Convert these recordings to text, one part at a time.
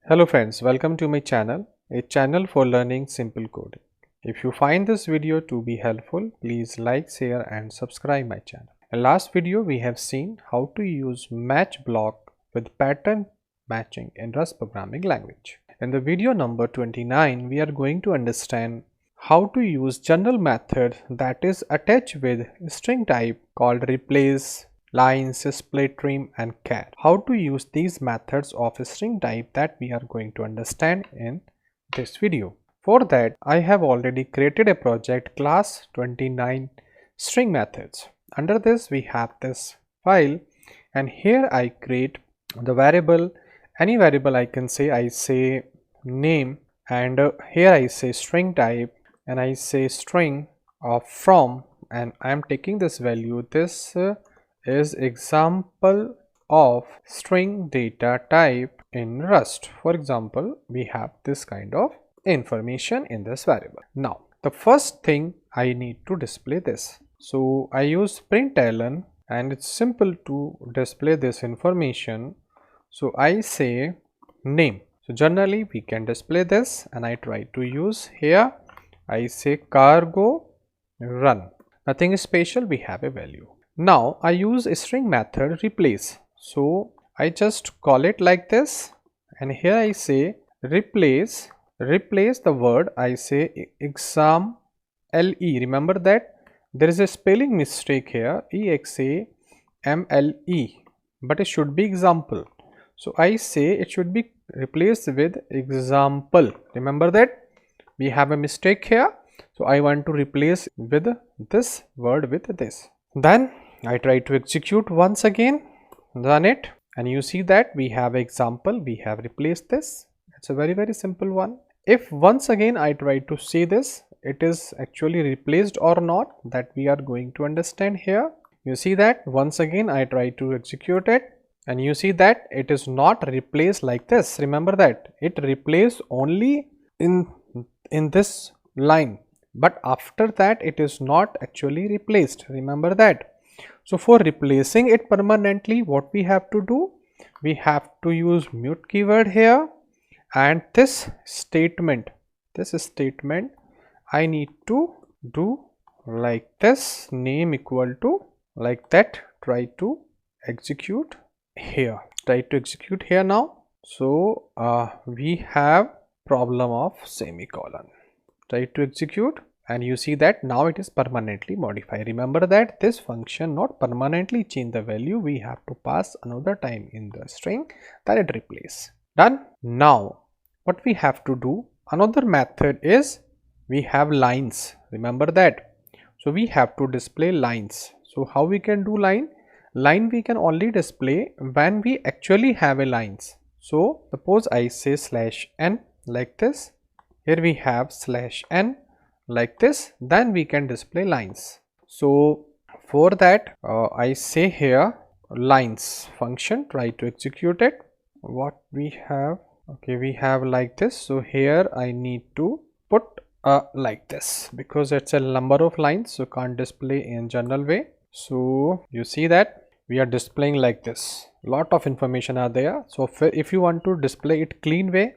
Hello friends, welcome to my channel, a channel for learning simple coding. If you find this video to be helpful, please like, share and subscribe my channel. In last video we have seen how to use match block with pattern matching in Rust programming language. In the video number 29, we are going to understand how to use general method that is attached with string type called replace, lines, split, trim and char. How to use these methods of string type that we are going to understand in this video. For that, I have already created a project class 29 string methods. Under this we have this file, and here I create the variable, any variable I can say. I say name, and here I say string type, and I say string of from, and I am taking this value. This is example of string data type in Rust. For example, we have this kind of information in this variable. Now the first thing I need to display this, so I use println, and it's simple to display this information. So I say name. So generally we can display this, and I try to use here. I say cargo run, nothing special, we have a value. Now I use a string method replace, so I just call it like this, and here I say replace the word, I say exam le. Remember that there is a spelling mistake here, examle, but it should be example. So I say it should be replaced with example. Remember that we have a mistake here, so I want to replace with this word with this. Then I try to execute once again, run it, and you see that we have example, we have replaced this. It's a very simple one. If once again I try to see this, it is actually replaced or not, that we are going to understand here. You see that once again I try to execute it, and you see that it is not replaced like this. Remember that it replaced only in this line, but after that it is not actually replaced. Remember that. So for replacing it permanently, what we have to do, we have to use mute keyword here, and this statement I need to do like this, name equal to like that. Try to execute here, now. So we have problem of semicolon. Try to execute, and you see that now it is permanently modified. Remember that this function not permanently change the value, we have to pass another time in the string that it replace. Done. Now what we have to do, another method is we have lines. Remember that. So we have to display lines. So how we can do line we can only display when we actually have a lines. So suppose I say /n like this, here we have /n like this, then we can display lines. So for that I say here lines function, try to execute it. What we have, okay, we have like this. So here I need to put like this, because it's a number of lines, so can't display in general way. So you see that we are displaying like this, lot of information are there. So if you want to display it clean way,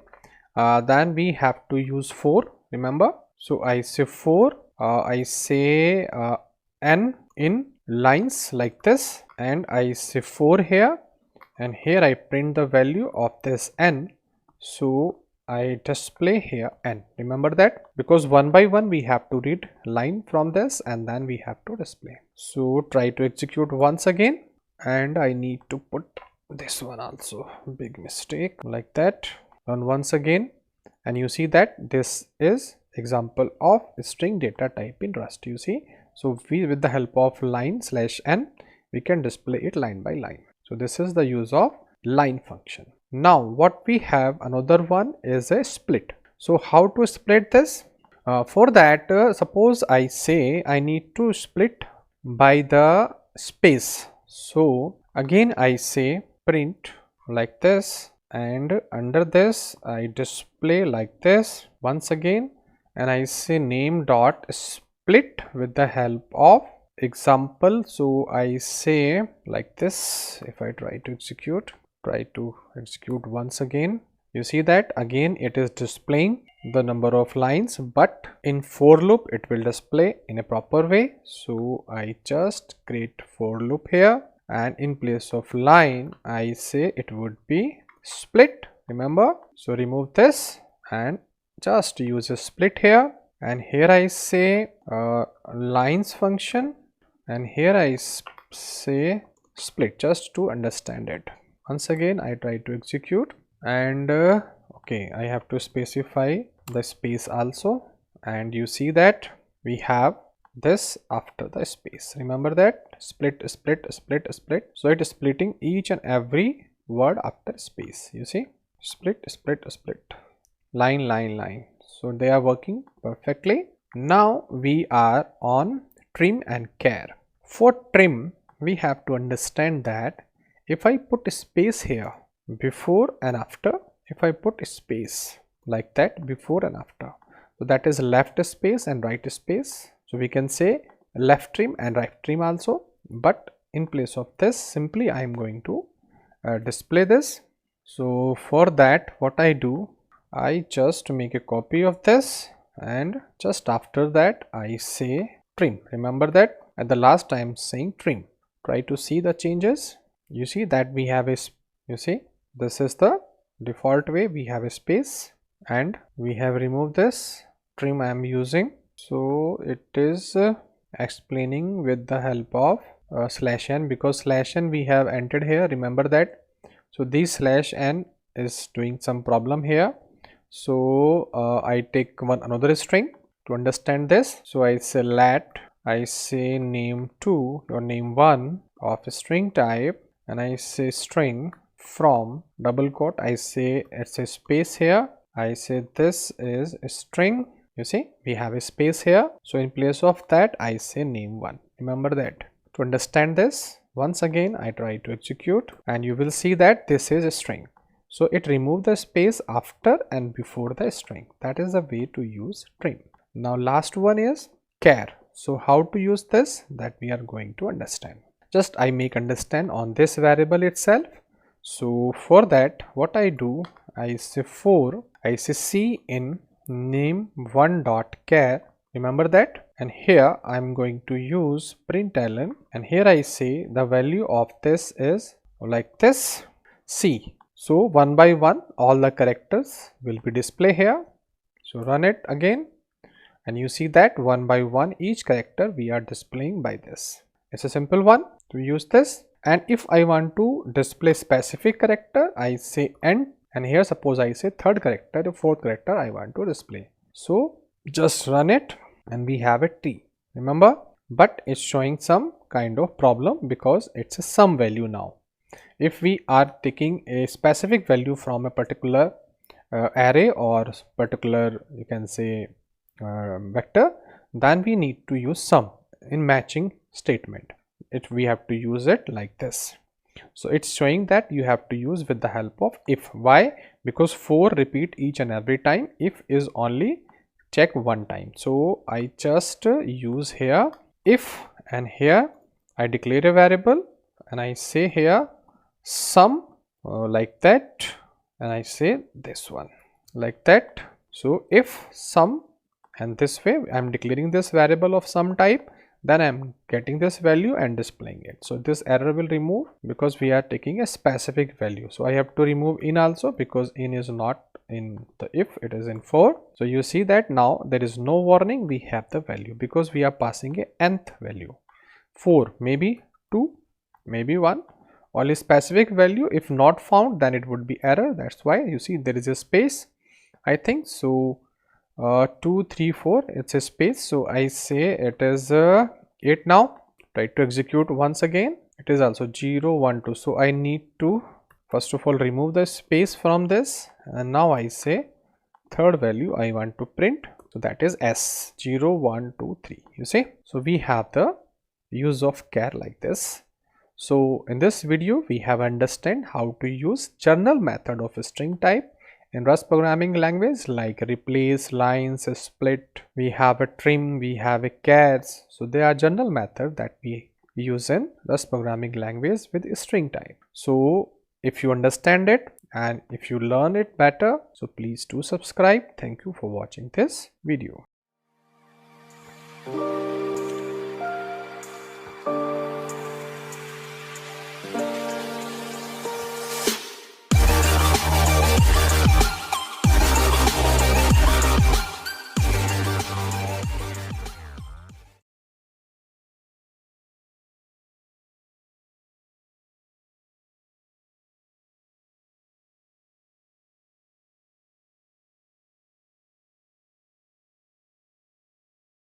then we have to use 4. Remember, so I say 4, I say n in lines like this, and I say 4 here, and here I print the value of this n. So I display here n. Remember that, because one by one we have to read line from this, and then we have to display. So try to execute once again, and I need to put this one also, big mistake, like that. Run once again, and you see that this is example of string data type in Rust. You see, so we, with the help of line /n, we can display it line by line. So this is the use of line function. Now what we have, another one is a split. So how to split this? For that, suppose I say I need to split by the space. So again I say print like this, and under this I display like this once again, and I say name dot split with the help of example. So I say like this. If I try to execute once again, You see that again it is displaying the number of lines, but in for loop it will display in a proper way. So I just create for loop here, and in place of line I say it would be split, remember. So remove this and just use a split here, and here I say lines function, and here I say split, just to understand it. Once again I try to execute, and okay, I have to specify the space also, and you see that we have this after the space. Remember that split, split, split, split. So it is splitting each and every word after space. You see, split, split, split, line, line, line. So they are working perfectly. Now we are on trim and care. For trim, we have to understand that if I put a space here before and after, if I put a space like that before and after, so that is left space and right space. So we can say left trim and right trim also, but in place of this simply I am going to display this. So for that what I do, I just make a copy of this, and just after that I say trim. Remember that at the last I am saying trim. Try to see the changes. You see that we have a, you see this is the default way, we have a space, and we have removed this trim I am using. So it is explaining with the help of /n, because /n we have entered here, remember that. So this /n is doing some problem here. So I take another string to understand this. So I say lat, I say name2 or name1 of a string type, and I say string from double quote, I say it's a space here, I say this is a string. You see we have a space here, so in place of that I say name1. Remember that. To understand this, once again I try to execute, and you will see that this is a string. So it removed the space after and before the string. That is the way to use trim. Now last one is care. So how to use this, that we are going to understand. Just I make understand on this variable itself. So for that what I do, I say for, I say c in name1 dot care, remember that, and here I am going to use println, and here I say the value of this is like this c. So one by one all the characters will be displayed here. So run it again, and you see that one by one each character we are displaying by this. It's a simple one to use this. And if I want to display specific character, I say end, and here suppose I say third character, the fourth character I want to display. So just run it, and we have a t, remember, but it's showing some kind of problem because it's a sum value now. If we are taking a specific value from a particular array or particular, you can say vector, then we need to use sum in matching statement. We have to use it like this. So it's showing that you have to use with the help of if. Why? Because for repeat each and every time, if is only check one time. So I just use here if, and here I declare a variable, and I say here sum like that, and I say this one like that. So if sum, and this way I am declaring this variable of sum type, then I am getting this value and displaying it. So this error will remove because we are taking a specific value. So I have to remove in also, because in is not in the if, it is in for. So you see that now there is no warning, we have the value because we are passing a nth value. 4, maybe 2, maybe 1, only specific value. If not found, then it would be error. That's why you see there is a space, I think. So 2, 3, 4, it's a space. So I say it is 8 now. Try to execute once again. It is also 0, 1, 2. So I need to first of all remove the space from this, and now I say third value I want to print. So that is s, 0, 1, 2, 3. You see, so we have the use of care like this. So in this video we have understand how to use journal method of a string type in Rust programming language, like replace, lines, split, we have a trim, we have a chars. So they are journal method that we use in Rust programming language with a string type. So if you understand it and if you learn it better, so please do subscribe. Thank you for watching this video.